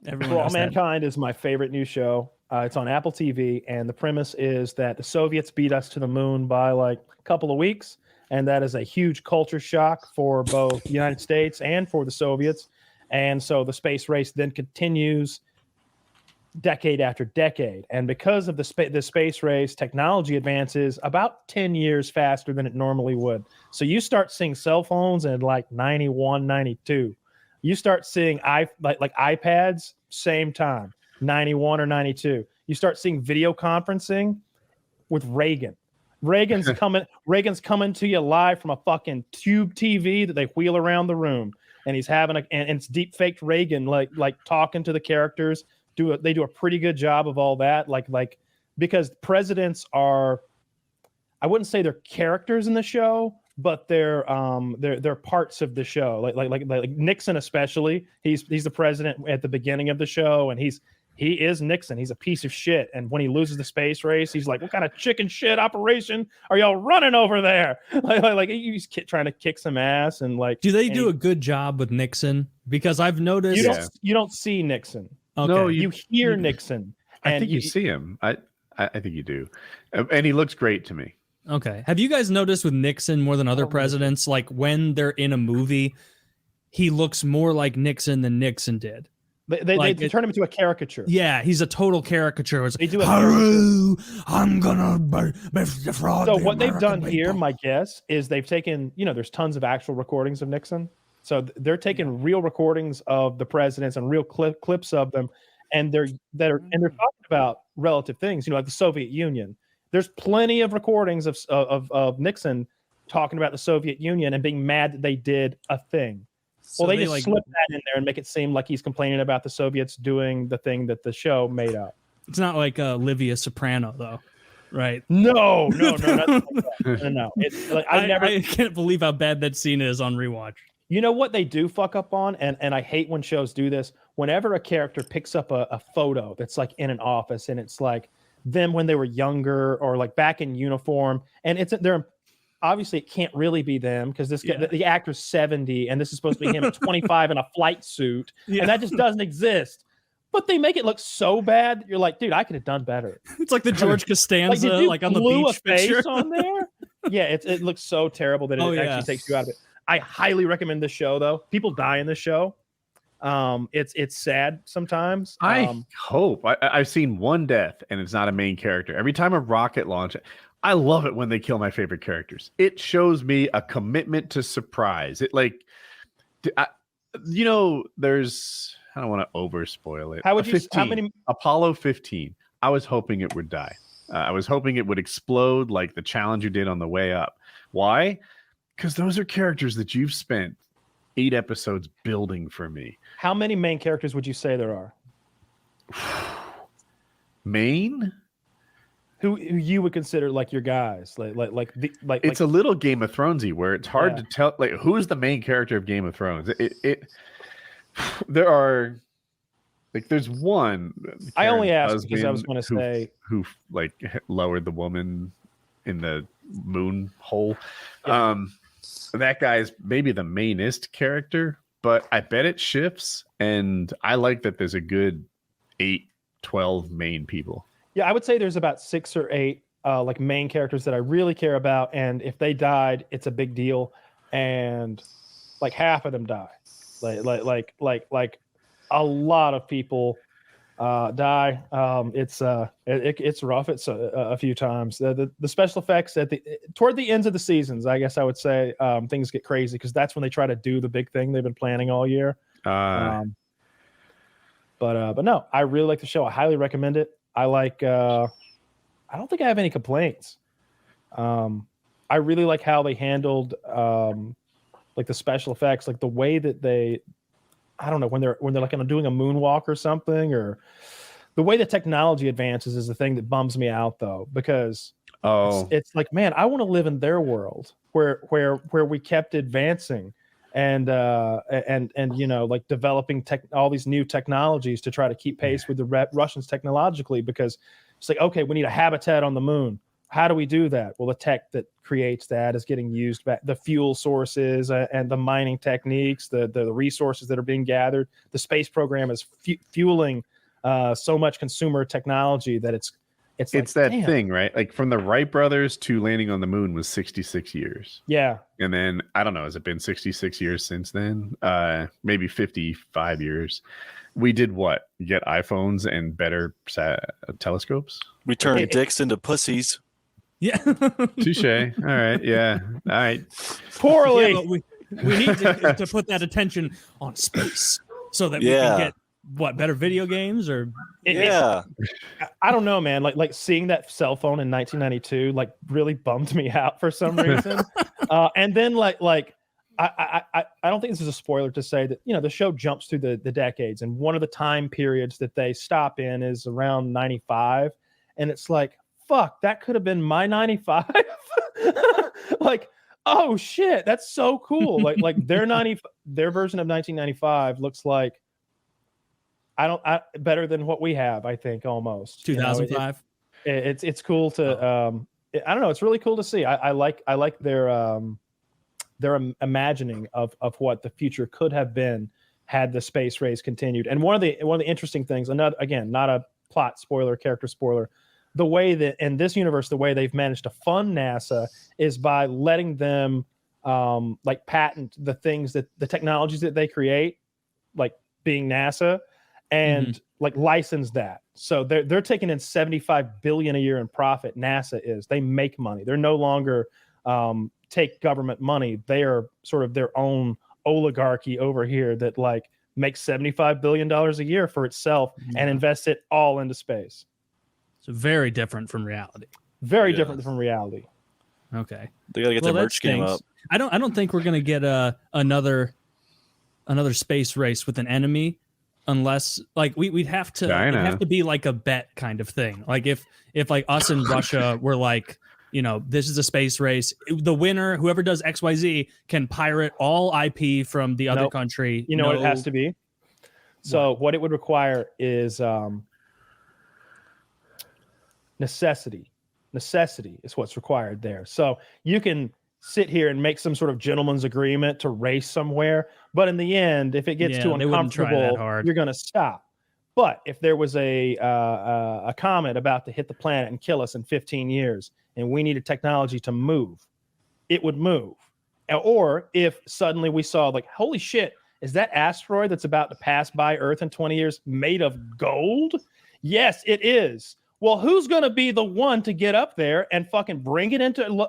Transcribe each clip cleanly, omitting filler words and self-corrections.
Everyone For All knows that. Mankind is my favorite new show. It's on Apple TV, and the premise is that the Soviets beat us to the moon by like a couple of weeks, and that is a huge culture shock for both the United States and for the Soviets. And so the space race then continues decade after decade. And because of the space race, technology advances about 10 years faster than it normally would. So you start seeing cell phones in like 91, 92. You start seeing like iPads, same time, 91 or 92. You start seeing video conferencing with Reagan. Reagan's coming to you live from a fucking tube TV that they wheel around the room, and he's having and it's deep faked Reagan like talking to the characters. They do a pretty good job of all that, like because presidents are, I wouldn't say they're characters in the show, but they're parts of the show. Like Nixon especially. He's the president at the beginning of the show, and he is Nixon. He's a piece of shit. And when he loses the space race, he's like, "What kind of chicken shit operation are y'all running over there?" Like he's trying to kick some ass. And like, do they do a good job with Nixon? Because I've noticed you don't see Nixon. Okay. No, you hear Nixon. I think you see him. I think you do, and he looks great to me. Okay. Have you guys noticed with Nixon more than other presidents, like when they're in a movie, he looks more like Nixon than Nixon did? They turn him into a caricature. Yeah, he's a total caricature. It's they do I'm gonna defraud. So what they've done here, my guess, is they've taken, there's tons of actual recordings of Nixon. So they're taking real recordings of the presidents and real clips of them, and they're talking about relative things, like the Soviet Union. There's plenty of recordings of Nixon talking about the Soviet Union and being mad that they did a thing. So well, they just slip that in there and make it seem like he's complaining about the Soviets doing the thing that the show made up. It's not like Livia Soprano, though, right? No, nothing like that. No. It's like I can't believe how bad that scene is on rewatch. You know what they do fuck up on, and I hate when shows do this. Whenever a character picks up a photo that's like in an office, and it's like them when they were younger or like back in uniform, and they're obviously it can't really be them because the actor's 70 and this is supposed to be him at 25 in a flight suit, and that just doesn't exist. But they make it look so bad. You're like, dude, I could have done better. It's like the George Costanza, like on the beach face on there. Yeah, it looks so terrible that it actually takes you out of it. I highly recommend this show, though. People die in this show. It's sad sometimes. I hope. I've seen one death, and it's not a main character. Every time a rocket launch, I love it when they kill my favorite characters. It shows me a commitment to surprise. It there's. I don't want to over spoil it. How would you? How many? Apollo 15. I was hoping it would die. I was hoping it would explode like the Challenger did on the way up. Why? Because those are characters that you've spent 8 episodes building for me. How many main characters would you say there are? Main? Who you would consider like your guys? Like it's a little Game of Thronesy where it's hard to tell. Like, who is the main character of Game of Thrones? There are. Like, there's one. I only asked because I was going to say who like lowered the woman in the moon hole. Yeah. That guy is maybe the mainest character, but I bet it shifts. And I like that there's a good 8-12 main people. Yeah, I would say there's about 6 or 8 like main characters that I really care about, and if they died, it's a big deal. And like half of them die. Like a lot of people die. It's rough. It's a few times. The special effects toward the ends of the seasons, I guess I would say, things get crazy because that's when they try to do the big thing they've been planning all year. But no, I really like the show. I highly recommend it. I don't think I have any complaints. I really like how they handled like the special effects, like the way that they. I don't know when they're like doing a moonwalk or something, or the way the technology advances is the thing that bums me out though, because it's like, man, I want to live in their world where we kept advancing and like developing all these new technologies to try to keep pace with the Russians technologically, because it's like, okay, we need a habitat on the moon. How do we do that? Well, the tech that creates that is getting used back. The fuel sources and the mining techniques, the resources that are being gathered. The space program is fueling so much consumer technology that it's like, that damn. thing, right? Like from the Wright brothers to landing on the moon was 66 years. Yeah. And then I don't know, has it been 66 years since then? Maybe 55 years. We did what? Get iPhones and better telescopes? We turned dicks into pussies. Yeah. Touche. All right. Yeah. All right. Poorly. Yeah, but we need to put that attention on space so that we can get better video games or I don't know, man. Like seeing that cell phone in 1992 like really bummed me out for some reason. And then like I don't think this is a spoiler to say that, you know, the show jumps through the decades, and one of the time periods that they stop in is around 95, and it's like, fuck, that could have been my 95. Like, oh shit, that's so cool. Like their version of 1995 looks like better than what we have, I think, almost. 2005. You know, it's cool to I don't know, it's really cool to see. I like their imagining of what the future could have been had the space race continued. And one of the interesting things, another, again, not a plot spoiler, character spoiler, the way that in this universe, the way they've managed to fund NASA is by letting them like patent the things that the technologies that they create, like being NASA, and like license that. So they're taking in $75 billion a year in profit. NASA is. They make money. They're no longer take government money. They are sort of their own oligarchy over here that like makes $75 billion a year for itself and invests it all into space. So very different from reality. Very different from reality. Okay. They gotta get their merch game up. I don't think we're gonna get another space race with an enemy unless like we'd have to it'd have to be like a bet kind of thing. Like if like us and Russia were like, you know, this is a space race, the winner, whoever does XYZ, can pirate all IP from the other country. You know what it has to be? So what it would require is necessity. Necessity is what's required there. So you can sit here and make some sort of gentleman's agreement to race somewhere, but in the end, if it gets too uncomfortable, you're going to stop. But if there was a comet about to hit the planet and kill us in 15 years, and we needed technology to move, it would move. Or if suddenly we saw like, holy shit, is that asteroid that's about to pass by Earth in 20 years made of gold? Yes, it is. Well, who's going to be the one to get up there and fucking bring it into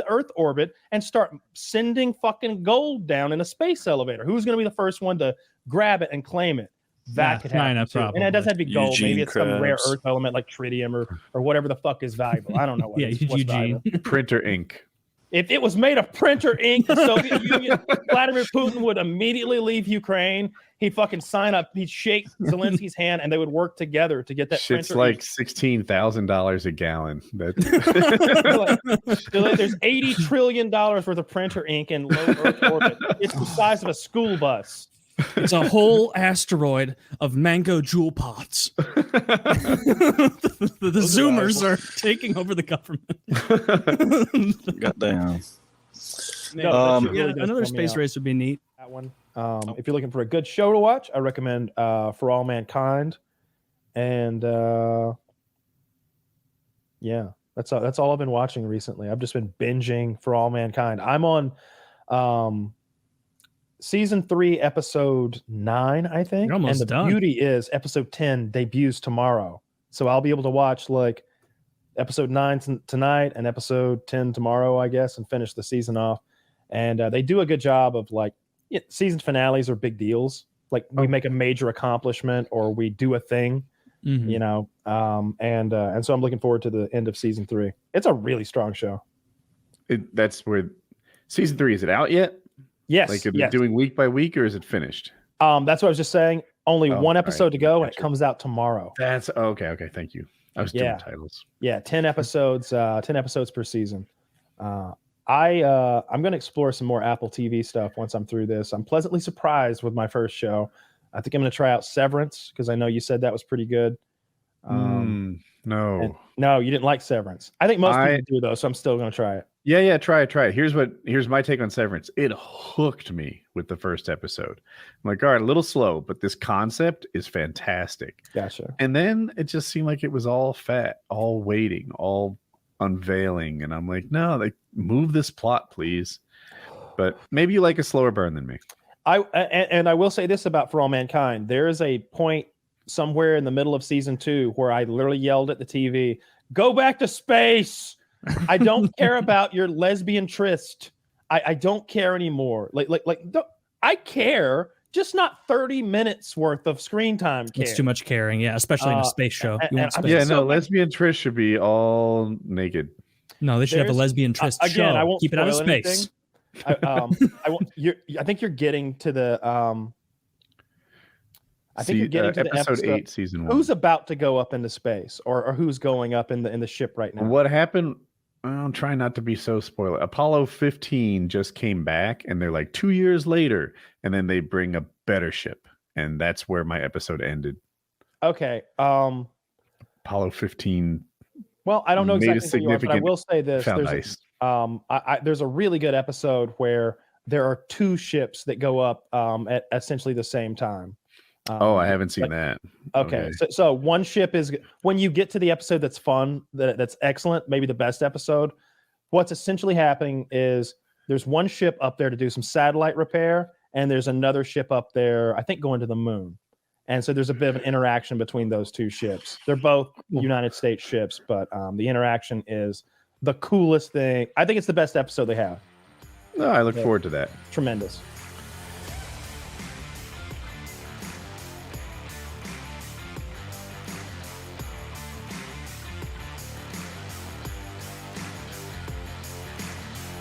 Earth orbit and start sending fucking gold down in a space elevator? Who's going to be the first one to grab it and claim it? That could happen too. And it doesn't have to be gold. Maybe it's some rare earth element like tritium or whatever the fuck is valuable. I don't know. What's valuable. Printer ink. If it was made of printer ink, the Soviet Union, Vladimir Putin would immediately leave Ukraine. He'd fucking sign up. He'd shake Zelensky's hand, and they would work together to get that. Shit's printer like ink. $16,000 a gallon. There's $80 trillion worth of printer ink in low Earth orbit. It's the size of a school bus. It's a whole asteroid of mango jewel pots. the Zoomers are taking over the government. Goddamn. Another space race would be neat. That one. If you're looking for a good show to watch, I recommend For All Mankind. And yeah, that's all I've been watching recently. I've just been binging For All Mankind. I'm on season 3, episode 9, I think. You're almost and the done. Beauty is episode 10 debuts tomorrow. So I'll be able to watch like episode 9 tonight and episode 10 tomorrow, I guess, and finish the season off. And they do a good job of like, season finales are big deals. Like we make a major accomplishment or we do a thing, you know. And so I'm looking forward to the end of season 3. It's a really strong show. That's where season 3 is it out yet? Yes. Like, are they doing week by week, or is it finished? That's what I was just saying. Only one episode to go, and it comes out tomorrow. That's okay. Thank you. I was doing titles. Yeah, 10 episodes. 10 episodes per season. I'm going to explore some more Apple TV stuff once I'm through this. I'm pleasantly surprised with my first show. I think I'm going to try out Severance because I know you said that was pretty good. No. No, you didn't like Severance. I think most people do though, so I'm still going to try it. Yeah, try it. Here's my take on Severance. It hooked me with the first episode. I'm like, all right, a little slow, but this concept is fantastic. Gotcha. And then it just seemed like it was all fat, all waiting, all unveiling, and I'm like, no, like move this plot, please. But maybe you like a slower burn than me. I will say this about For All Mankind. There is a point somewhere in the middle of season 2 where I literally yelled at the TV, "Go back to space! I don't care about your lesbian tryst. I don't care anymore. I care, just not 30 minutes worth of screen time. It's too much caring, yeah, especially in a space show. Lesbian tryst should be all naked. No, they should have a lesbian tryst show. Again, I won't keep it out of space. I think you're getting to the you're getting to the episode 8, season 1. Who's about to go up into space, or who's going up in the ship right now? What happened? I'm trying not to be so spoiler. Apollo 15 just came back, and they're like 2 years later, and then they bring a better ship, and that's where my episode ended. Okay. Apollo 15. Well, I don't know exactly what you are, but I will say this: there's a really good episode where there are 2 ships that go up at essentially the same time. I haven't seen that. Okay. So one ship is, when you get to the episode that's fun, that's excellent, maybe the best episode, what's essentially happening is there's one ship up there to do some satellite repair, and there's another ship up there, I think, going to the moon. And so there's a bit of an interaction between those 2 ships. They're both United States ships, but the interaction is the coolest thing. I think it's the best episode they have. No, I look forward to that. Tremendous.